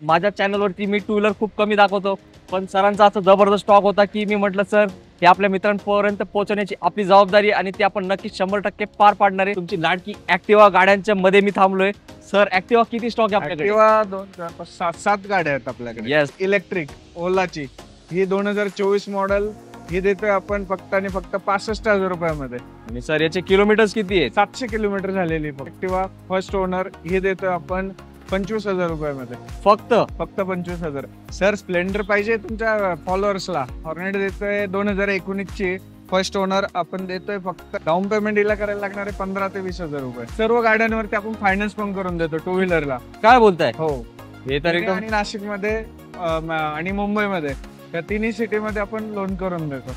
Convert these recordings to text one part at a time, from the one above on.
माझ्या चॅनलवरती मी two wheeler खूप कमी दाखवतो, पण सरांचा असा जबरदस्त स्टॉक होता की मी म्हटलं सर हे आपल्या मित्रांपर्यंत पोहोचवण्याची आपली जबाबदारी आणि ती आपण नक्कीच 100% पार पाडणार आहे। तुमची लाडकी ॲक्टिवा गाड्यांच्या मध्ये मी थांबलोय। सर ॲक्टिवा किती स्टॉक आहे आपल्याकडे? ॲक्टिवा 2 4 7 गाड्या आहेत आपल्याकडे। येस, इलेक्ट्रिक ओलाची ही 2024 मॉडेल ही देतोय आपण फक्त आणि फक्त 65,000 रुपयामध्ये। आणि सर याचे किलोमीटर्स किती आहेत? 700 किलोमीटर झालेली ॲक्टिवा फर्स्ट ओनर ही देतोय आपण 25,000 रुपयामध्ये। फक्त 25,000। सर स्प्लेंडर पाहिजे तुमच्या फॉलोअर्सला, हॉर्नेट देतोय 2019 ची फर्स्ट ओनर आपण देतोय फक्त डाऊन पेमेंट हिला करायला लागणार आहे 15,000 ते 20,000 रुपये। सर्व गाड्यांवरती आपण फायनान्स पण करून देतो टू व्हीलरला। काय बोलताय? हो, हे तर एकदम आणि नाशिकमध्ये आणि मुंबईमध्ये या तिन्ही सिटीमध्ये आपण लोन करून देतो।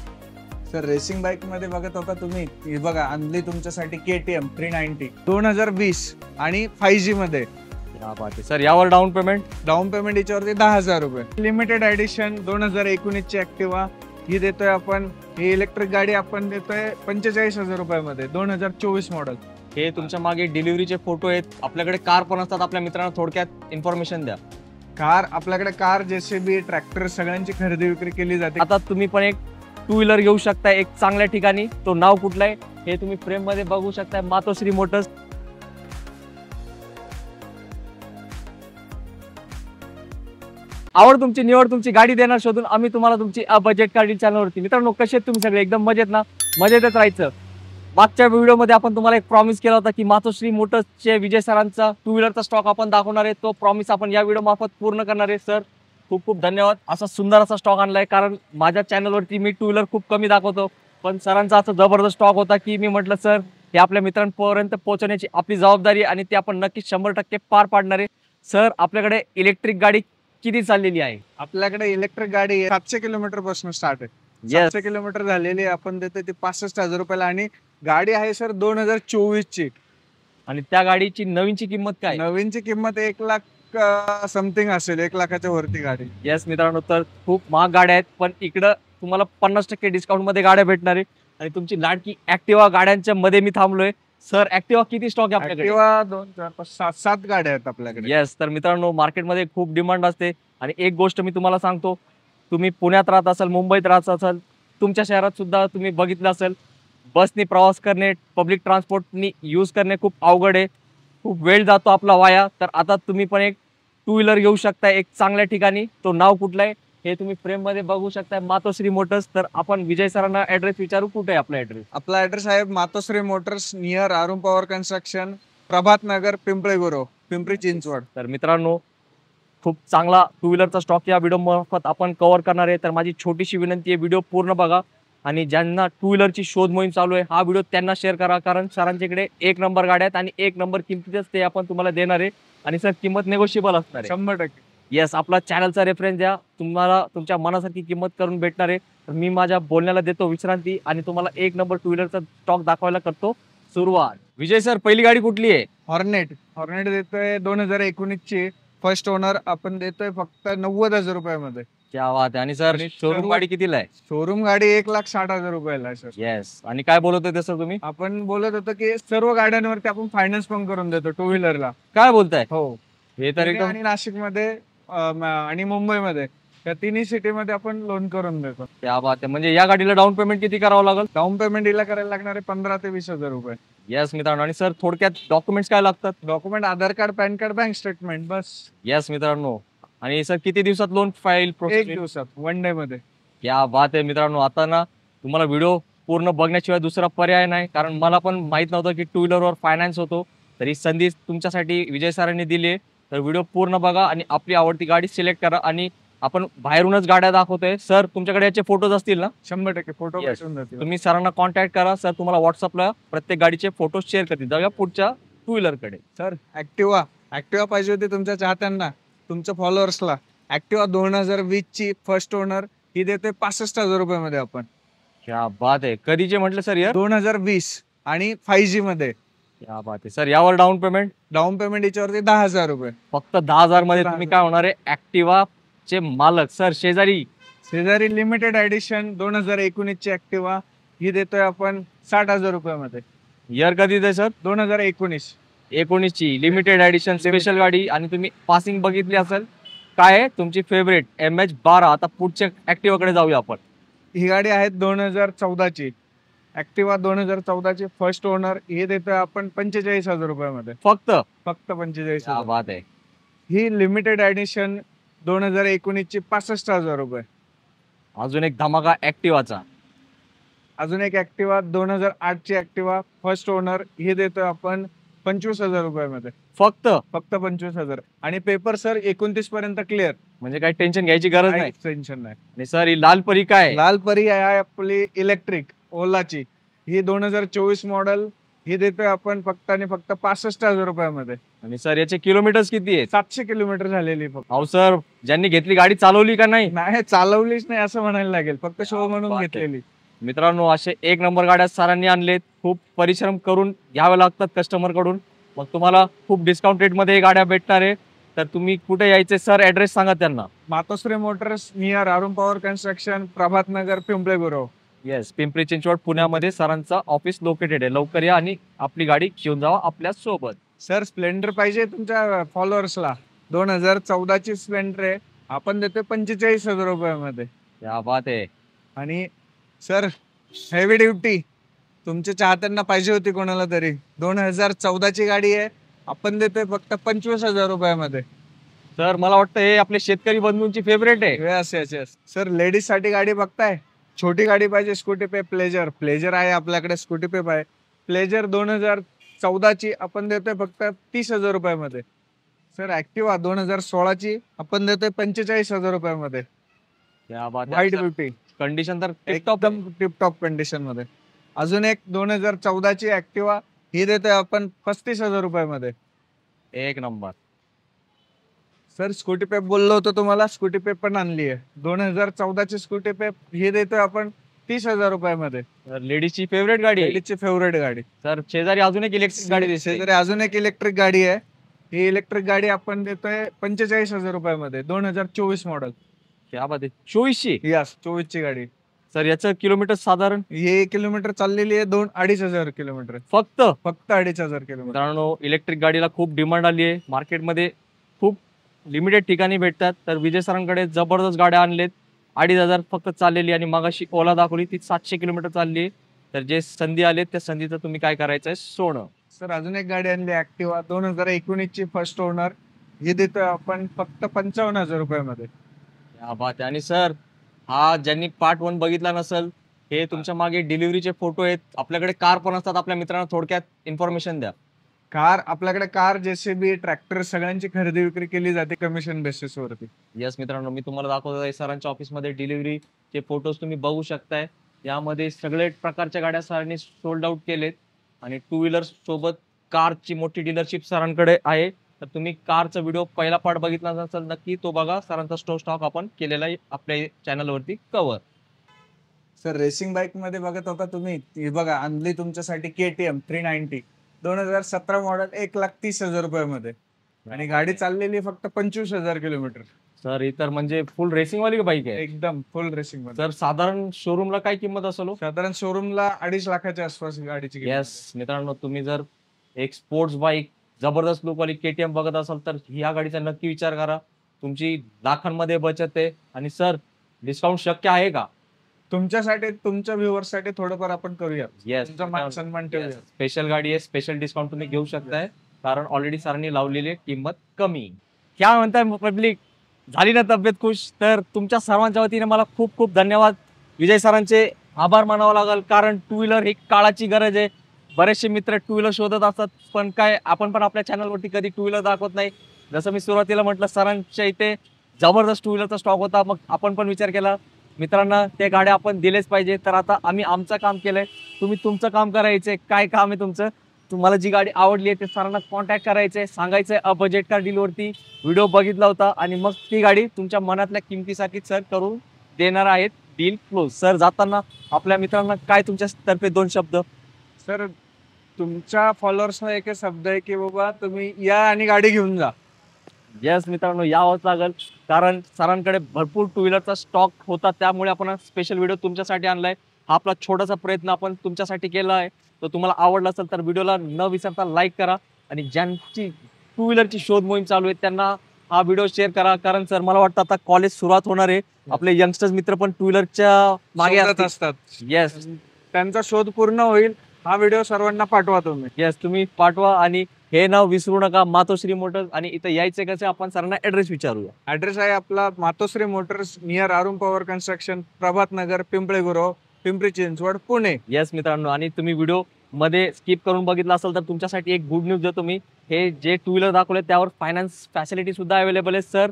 सर रेसिंग बाईक मध्ये बघत होता तुम्ही, ही बघा आणली तुमच्यासाठी KTM 390 2020 आणि 5G मध्ये। क्या बात आहे सर, यावर डाऊन पेमेंट याच्यावरती 10,000 रुपये। लिमिटेड एडिशन 2019 ची ॲक्टिवा ही देतोय आपण। ही इलेक्ट्रिक गाडी आपण देतोय 45,000 रुपयामध्ये 2024 मॉडेल। हे तुमच्या मागे डिलिव्हरीचे फोटो आहेत, आपल्याकडे कार पण असतात। आपल्या मित्रांना थोडक्यात इन्फॉर्मेशन द्या। कार आपल्याकडे कार JCB ट्रॅक्टर सगळ्यांची खरेदी विक्री केली जाते। आता तुम्ही पण एक टू व्हीलर घेऊ शकता एक चांगल्या ठिकाणी। तो नाव कुठलं आहे हे तुम्ही फ्रेम मध्ये बघू शकता, मातोश्री मोटर्स। आवड तुमची, निवड तुमची, गाडी देणार शोधून आम्ही तुम्हाला तुमची बजेट गाडी चॅनलवरती। मित्रांनो कसे आहेत तुम्ही सगळे? एकदम मजेत ना? मजेतच राहायचं। मागच्या व्हिडिओमध्ये आपण तुम्हाला एक प्रॉमिस केला होता की मातोश्री मोटर्सचे विजय सरांचा टू व्हीलरचा स्टॉक आपण दाखवणार आहे। तो प्रॉमिस आपण या व्हिडिओ मार्फत पूर्ण करणार आहे। सर खूप खूप धन्यवाद, असा सुंदर असा स्टॉक आणलाय। कारण माझ्या चॅनलवरती मी टू व्हीलर खूप कमी दाखवतो, पण सरांचा असा जबरदस्त स्टॉक होता की मी म्हटलं सर हे आपल्या मित्रांपर्यंत पोहोचवण्याची आपली जबाबदारी आणि ती आपण नक्कीच 100% पार पाडणार आहे। सर आपल्याकडे इलेक्ट्रिक गाडी किती चाललेली आहे? आपल्याकडे इलेक्ट्रिक गाडी 700 किलोमीटर पासून स्टार्ट आहे। 700 किलोमीटर झालेली आपण देतो ती 65,000 रुपयाला आणि गाडी आहे सर 2024 ची। आणि त्या गाडीची नवीनची किंमत काय? नवीनची किंमत 1 लाख समथिंग असेल, 1 लाखाच्या वरती गाडी। येस मित्रांनो, तर खूप महाग गाड्या आहेत, पण इकडं तुम्हाला 50% डिस्काउंट मध्ये गाड्या भेटणार आहे। आणि तुमची लाडकी ॲक्टिवा गाड्यांच्या मध्ये मी थांबलोय। सर ॲक्टिवा किती स्टॉक आहे आपल्याकडे? ॲक्टिवा 2 4 5 7 7 गाड्या आहेत आपल्याकडे। येस, तर मित्रांनो मार्केटमध्ये खूप डिमांड असते। आणि एक गोष्ट मी तुम्हाला सांगतो, तुम्ही पुण्यात राहत असाल, मुंबईत राहत असाल, तुमच्या शहरात सुद्धा तुम्ही बघितलं असेल बसनी प्रवास करणे, पब्लिक ट्रान्सपोर्टनी यूज करणे खूप अवघड आहे, खूप वेळ जातो आपला वाया। तर आता तुम्ही पण एक टू व्हीलर घेऊ शकता एक चांगल्या ठिकाणी। तो नाव कुठलं आहे हे तुम्ही फ्रेम मध्ये बघू शकता, मातोश्री मोटर्स। तर आपण विजय सरांना ऍड्रेस विचारू, कुठे आहे आपला ॲड्रेस? आपला ॲड्रेस आहे Matoshri motors near Arun power construction, Prabhat Nagar, Pimpri Gurav, Pimpri Chinchwad. तर मित्रांनो खूप चांगला टू व्हीलरचा स्टॉक या व्हिडिओ मार्फत आपण कव्हर करणार आहे। तर माझी छोटीशी विनंती आहे, व्हिडिओ पूर्ण बघा आणि ज्यांना टू व्हीलरची शोध मोहीम चालू आहे हा व्हिडिओ त्यांना शेअर करा। कारण सरांच्याकडे 1 नंबर गाड्या आहेत आणि 1 नंबर किमतीतच ते आपण तुम्हाला देणार आहे। आणि सर किंमत नेगोशिएबल असणार आहे 100%। येस, आपला चॅनलचा रेफरन्स द्या, तुम्हाला तुमच्या मनासारखी किंमत करून भेटणार आहे। तर मी माझ्या बोलण्याला देतो विश्रांती आणि तुम्हाला 1 नंबर टू व्हीलरचा स्टॉक दाखवायला करतो सुरुवात। विजय सर पहिली गाडी कुठली आहे? हॉर्नेट देतोय 2019 ची फर्स्ट ओनर आपण देतोय फक्त 90,000 रुपयामध्ये। क्या बात आहे। आणि सर शोरूम गाडी कितीला आहे? शोरूम गाडी 1,60,000 रुपयाला आहे सर। येस, आणि काय बोलत होते सर तुम्ही? आपण बोलत होतो की सर्व गाड्यांवरती आपण फायनान्स पण करून देतो टू व्हीलरला। काय बोलताय? हो, हे तर एकदम आणि नाशिकमध्ये आणि मुंबईमध्ये या तिन्ही सिटीमध्ये आपण लोन करून देतो। क्या बात आहे। म्हणजे या गाडीला डाऊन पेमेंट किती करावं लागेल? डाऊन पेमेंट हिला करायला लागणार आहे 15,000 ते 20,000 रुपये। येस मित्रांनो, आणि सर थोडक्यात डॉक्युमेंट्स काय लागतात? Document Aadhaar card, pan card, bank statement बस। येस मित्रांनो, आणि सर किती दिवसात लोन फाईल 1 दिवसात, 1 डे मध्ये। क्या बात आहे मित्रांनो, आता ना तुम्हाला व्हिडिओ पूर्ण बघण्याशिवाय दुसरा पर्याय नाही। कारण मला पण माहित नव्हतं की टू व्हीलरवर फायनान्स होतो, तर ही संधी तुमच्यासाठी विजय सरांनी दिली आहे। तर व्हिडिओ पूर्ण बघा आणि आपली आवडती गाडी सिलेक्ट करा। आणि आपण बाहेरूनच गाड्या दाखवतोय। सर तुमच्याकडे याचे फोटोज असतील ना? 100% फोटो Yes. भेटून जातील। तुम्ही सरांना कॉन्टॅक्ट करा, सर तुम्हाला व्हॉट्सअपला प्रत्येक गाडीचे फोटो शेअर करतील। जाऊया पुढच्या टू व्हीलर कडे। सर ॲक्टिवा पाहिजे होती तुमच्या चाहत्यांना, तुमच्या फॉलोअर्सला। ॲक्टिवा 2020 ची फर्स्ट ओनर ही देते 65,000 रुपयामध्ये आपण। क्या बात आहे। कधीचे म्हटलं सर? यार 2020 आणि 5G मध्ये। क्या बात आहे सर, यावर डाऊन पेमेंट याच्यावरती 10,000 रुपये। फक्त 10,000 मध्ये तुम्ही काय होणार आहे ॲक्टिवा चे मालक। सर शेजारी लिमिटेड एडिशन 2019 ची ॲक्टिवा ही देतोय आपण 60,000 रुपयामध्ये। इयर कधी आहे सर? 2019 ची लिमिटेड एडिशन स्पेशल गाडी। आणि तुम्ही पासिंग बघितली असेल, काय आहे तुमची फेवरेट MH12. आता पुढच्या ऍक्टिव्हाकडे जाऊया आपण. ही गाडी आहे 2014ची ऍक्टिवा 2014ची फर्स्ट ओनर. हे देतोय आपण 45,000 रुपयामध्ये. फक्त फक्त क्या 45,000. बात आहे. ही लिमिटेड एडिशन 2019ची 65,000 रुपये. अजून एक धमाका ऍक्टिव्हाचा. अजून एक ऍक्टिवा 2008ची ऍक्टिवा फर्स्ट ओनर. हे देतोय आपण 25,000 रुपयामध्ये. फक्त फक्त 25,000. आणि पेपर सर 29 पर्यंत क्लिअर. म्हणजे काही टेन्शन घ्यायची गरज नाही. टेन्शन नाही. आणि सर ही लाल परी काय आहे? लाल परी आहे आपली इलेक्ट्रिक ओलाची. ही 2024 मॉडेल. ही देतोय आपण फक्त आणि फक्त 65,000 रुपयामध्ये. आणि सर याचे किलोमीटर्स किती आहेत? 700 किलोमीटर झालेली फक्त. अहो सर, ज्यांनी घेतली गाडी चालवली का नाही? नाही चालवलीच नाही असं म्हणायला लागेल. फक्त शो क्या म्हणून बात आहे. घेतलेली. मित्रांनो, असे एक नंबर गाड्या सरांनी आणलेत. खूप परिश्रम करून घ्यावे लागतात कस्टमर कडून. मग तुम्हाला खूप डिस्काउंट रेट मध्ये गाड्या भेटणार आहे. तर तुम्ही कुठे यायचे सर, ऍड्रेस सांगा त्यांना. Matoshri motors near Arun power construction, Prabhat Nagar, Pimple Gurav. Yes, Pimpri Chinchwad पुण्यामध्ये सरांचा ऑफिस लोकेटेड आहे. लवकर या आणि आपली गाडी घेऊन जावा आपल्या सोबत. सर स्प्लेंडर पाहिजे तुमच्या फॉलोअर्सला. 2014ची स्प्लेंडर आहे. आपण देतोय 45,000 रुपयामध्ये. क्या बात आहे. आणि सर हेवी ड्युटी तुमच्या चाहत्यांना पाहिजे होती कोणाला तरी. 2014ची गाडी आहे. आपण देतोय फक्त 25,000 रुपयामध्ये. सर मला वाटतं हे आपले शेतकरी बंधूंची फेवरेट आहे. Yes yes yes. Sir ladies साठी गाडी बघताय. छोटी गाडी पाहिजे. स्कूटी पे प्लेजर. प्लेजर आहे आपल्याकडे. स्कूटी पे आहे. प्लेजर 2014ची आपण देतोय फक्त 30,000 रुपयामध्ये. सर ऍक्टिवा 2016ची आपण देतोय 45,000 रुपयामध्ये. क्या बात आहे. White beauty. कंडिशन तर एकदम टिपटॉप कंडिशन मध्ये. अजून एक 2014ची ऍक्टिवा. ही देतोय आपण 35,000 रुपयामध्ये. एक नंबर. सर स्कूटी पे बोललो होतो तुम्हाला. स्कूटी पे पण आणली आहे. 2014ची स्कूटी पे. ही देतोय आपण 30,000 रुपयामध्ये. लेडीजची फेवरेट गाडी आहे. लेडीजची फेवरेट गाडी. सर शेजारी अजून एक इलेक्ट्रिक गाडी दिसते. शेजारी अजून एक इलेक्ट्रिक गाडी आहे. ही इलेक्ट्रिक गाडी आपण देतोय 45,000 रुपयामध्ये. 2024 मॉडेल. क्या बात आहे. 24ची. यस 24ची गाडी. सर याचं किलोमीटर साधारण हे किलोमीटर चाललेली आहे 2-2,500 किलोमीटर. फक्त 2,500 किलोमीटर. मित्रांनो, इलेक्ट्रिक गाडीला खूप डिमांड आली आहे. मार्केटमध्ये खूप लिमिटेड ठिकाणी भेटतात. तर विजय सरांकडे जबरदस्त गाड्या आणलेत. 2,500 फक्त चाललेली. आणि मगाशी ओला दाखवली ती 700 किलोमीटर चालली. तर जे संधी आले त्या संधीचं तुम्ही काय करायचंय सोनं. सर अजून एक गाडी आणली ऍक्टिवा 2019ची फर्स्ट ओनर. ही देतोय आपण फक्त 55,000 रुपयामध्ये. क्या बात आहे. आणि सर हा ज्यांनी पार्ट 1 बघितला नसेल, हे तुमच्या मागे डिलिव्हरीचे फोटो आहेत. आपल्याकडे कार पण असतात. आपल्या मित्रांना थोडक्यात इन्फॉर्मेशन द्या. कार आपल्याकडे कार जेसीबी ट्रॅक्टर सगळ्यांची खरेदी विक्री केली जाते कमिशन बेसिस वरती. यस मित्रांनो, मी तुम्हाला दाखवतोय सरांच्या ऑफिसमध्ये डिलिव्हरीचे फोटोज तुम्ही बघू शकताय. यामध्ये सगळे प्रकारच्या गाड्या सरांनी सोल्ड आउट केलेत. आणि टू व्हीलर सोबत कारची मोठी डीलरशिप सरांकडे आहे. तर तुम्ही कारचा व्हिडिओ पहिला पार्ट बघितला नसेल नक्की तो बघा. सरांचा स्टॉक आपण केलेला आहे आपल्या चॅनलवरती कव्हर. सर रेसिंग बाईक मध्ये बघत होता तुम्ही. ही बघा आणली तुमच्यासाठी KTM 390 2017 मॉडेल 1,30,000 रुपयामध्ये. आणि गाडी चाललेली फक्त 25,000 किलोमीटर. सर ही तर म्हणजे फुल रेसिंग वाली बाईक आहे. एकदम फुल रेसिंग मध्ये. तर साधारण शोरूमला काय किंमत असेल? साधारण शोरूमला 2.5 लाखाच्या आसपास गाडीची किंमत. येस मित्रांनो, तुम्ही जर एक स्पोर्ट्स बाईक जबरदस्त लुकवाली KTM बघत असाल तर ह्या गाडीचा नक्की विचार करा. तुमची लाखांमध्ये बचत आहे. आणि सर डिस्काउंट शक्य आहे का? तुमच्यासाठी तुमच्या व्ह्युअर्स साठी थोडंफार आपण करूया. येस, तुमचा मान सन्मान ठेवूया. स्पेशल गाडी आहे. स्पेशल डिस्काउंट तुम्ही घेऊ शकताय. कारण ऑलरेडी सरांनी लावलेली किंमत कमी. क्या म्हणताय पब्लिक, झाली ना तब्येत खुश? तर तुमच्या सर्वांच्या वतीने मला खूप खूप धन्यवाद. विजय सरांचे आभार मानावं लागेल. कारण टू व्हीलर ही काळाची गरज आहे. बरेचसे मित्र टू व्हीलर शोधत असतात. पण काय आपण पण आपल्या चॅनलवरती कधी टू व्हीलर दाखवत नाही. जसं मी सुरुवातीला म्हटलं, सरांच्या इथे जबरदस्त टू व्हीलरचा स्टॉक होता. मग आपण पण विचार केला मित्रांना ते गाड्या आपण दिलेच पाहिजे. तर आता आम्ही आमचं काम केलंय. तुम्ही तुमचं काम करायचंय. काय काम आहे तुमचं? तुम्हाला जी गाडी आवडली आहे ते सरांना कॉन्टॅक्ट करायचंय. सांगायचंय बजेट कार डीलवरती व्हिडिओ बघितला होता. आणि मग ती गाडी तुमच्या मनातल्या किमतीसाठी सर करून देणार आहेत. Deal close. सर जाताना आपल्या मित्रांना काय तुमच्या तर्फे 2 शब्द? सर तुमच्या फॉलोअर्सना एक शब्द आहे की बाबा तुम्ही या आणि गाडी घेऊन जा. येस मित्रांनो, यावंच लागेल. कारण सरांकडे भरपूर टू व्हीलरचा स्टॉक होता. त्यामुळे आपण स्पेशल व्हिडिओ तुमच्यासाठी आणलाय. हा आपला छोटासा प्रयत्न आपण तुमच्यासाठी केला आहे. तर तुम्हाला आवडला असेल तर व्हिडिओला न विसरता लाईक करा. आणि ज्यांची टू व्हीलरची शोध मोहीम चालू आहे त्यांना हा व्हिडिओ शेअर करा, कारण सर मला वाटतं आता कॉलेज सुरुवात होणार आहे, आपले यंगस्टर्स मित्र पण टू व्हीलरच्या मागे शोधात असतात. येस त्यांचा शोध पूर्ण होईल. हा व्हिडिओ सर्वांना पाठवा तुम्ही. येस, तुम्ही पाठवा आणि हे नाव विसरू नका, मातोश्री मोटर्स. आणि इथं यायचं कसं, आपण सरांना ऍड्रेस विचारूया. ऍड्रेस आहे आपला Matoshri motors, near Arun power construction, Prabhat Nagar, Pimple Gurav, Pimpri Chinchwad, Pune. Yes मित्रांनो, आणि तुम्ही व्हिडिओ मध्ये स्किप करून बघितला असेल तर तुमच्यासाठी एक गुड न्यूज देतो मी. हे जे टू व्हीलर दाखवले त्यावर फायनान्स फॅसिलिटी सुद्धा अवेलेबल आहे. सर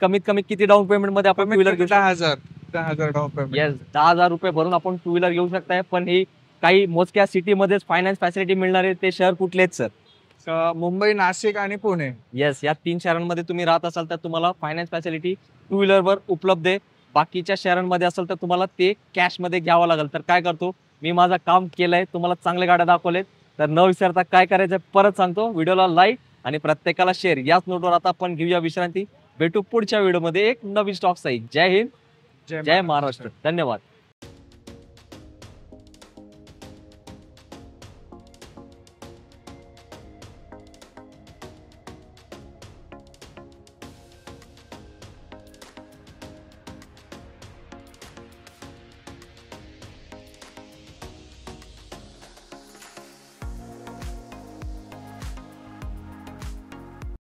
कमीत कमी किती डाऊन पेमेंट मध्ये आपण टू व्हीलर घेऊ शकतो? 10,000 डाऊन पेमेंट. येस, 10,000 रुपये भरून आपण टू व्हीलर घेऊ शकताय. पण ही काही मोजक्या सिटी मध्येच फायनान्स फॅसिलिटी मिळणार आहे. ते शहर कुठले आहेत सर? मुंबई, नाशिक आणि पुणे. येस, या 3 शहरांमध्ये तुम्ही राहत असाल तर तुम्हाला फायनान्स फॅसिलिटी टू व्हीलरवर उपलब्ध आहे. बाकीच्या शहरांमध्ये असेल तर तुम्हाला ते कॅश मध्ये घ्यावं लागेल. तर काय करतो मी, माझं काम केलंय, तुम्हाला चांगल्या गाड्या दाखवलेत. तर न विसरता काय करायचं परत सांगतो, व्हिडिओला लाईक आणि प्रत्येकाला शेअर. याच नोटवर आता आपण घेऊया विश्रांती. भेटू पुढच्या व्हिडिओमध्ये एक नवीन स्टॉक साईज. जय हिंद, जय महाराष्ट्र. धन्यवाद.